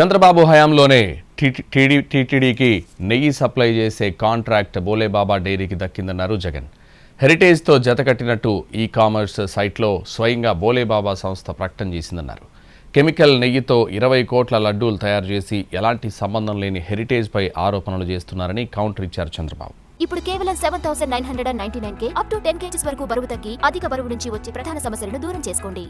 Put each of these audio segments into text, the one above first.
చంద్రబాబు హయాంలోనే టీటీడీకి నెయ్యి సప్లై చేసే కాంట్రాక్ట్ బోలేబాబా డైరీకి దక్కిందన్నారు జగన్. హెరిటేజ్తో జతకట్టినట్టు ఈ కామర్స్ సైట్లో స్వయంగా బోలేబాబా సంస్థ ప్రకటన చేసిందన్నారు. కెమికల్ నెయ్యితో 20 కోట్ల లడ్డూలు తయారు చేసి ఎలాంటి సంబంధం లేని హెరిటేజ్పై ఆరోపణలు చేస్తున్నారని కౌంటర్ ఇచ్చారు చంద్రబాబు. ఇప్పుడు కేవలం 7,999 అప్ టు 10 kgs వరకు బరువు తగ్గి అధిక బరువు నుంచి వచ్చే ప్రధాన సమస్యలను దూరం చేసుకోండి.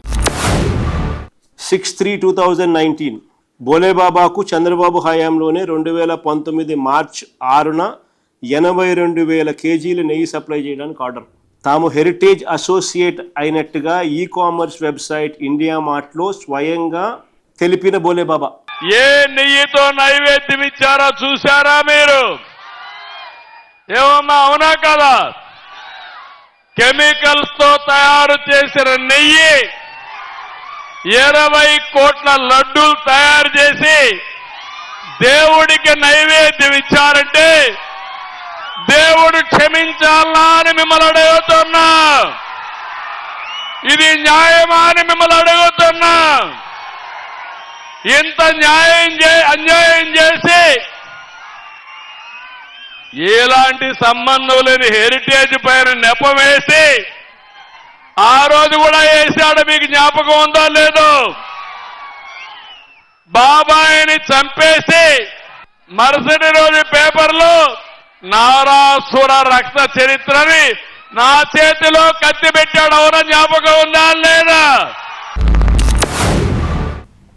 6/3/2019 బోలేబాబాకు చంద్రబాబు హయాంలోనే 2019 మార్చి 6న 82,000 కేజీలు నెయ్యి సప్లై చేయడానికి ఆర్డర్. తాము హెరిటేజ్ అసోసియేట్ అయినట్టుగా ఈ కామర్స్ వెబ్సైట్ ఇండియా మార్ట్లో స్వయంగా తెలిపిన బోలేబాబా ఏ నెయ్యితో నైవేద్యం ఇచ్చారో చూశారా మీరు? ఏమమ్మా, అవునా కదా? కెమికల్స్ తో తయారు చేసిన నెయ్యి 20 కోట్ల లడ్డూలు తయారు చేసి దేవుడికి నైవేద్యం ఇచ్చారంటే దేవుడు క్షమించాలా అని మిమ్మల్ని అడుగుతున్నా. ఇది న్యాయమా అని మిమ్మల్ని అడుగుతున్నా. ఇంత అన్యాయం చేసి ఎలాంటి సంబంధం లేని హెరిటేజ్ పైన నెపం వేసి ఆ రోజు కూడా వేశాడు. మీకు జ్ఞాపకం ఉందో లేదో? బాబాయిని చంపేసి మరుసటి రోజు పేపర్లో నారాసుర రక్త చరిత్రని నా చేతిలో కత్తి పెట్టాడు. అవునా? జ్ఞాపకం ఉందా లేదా?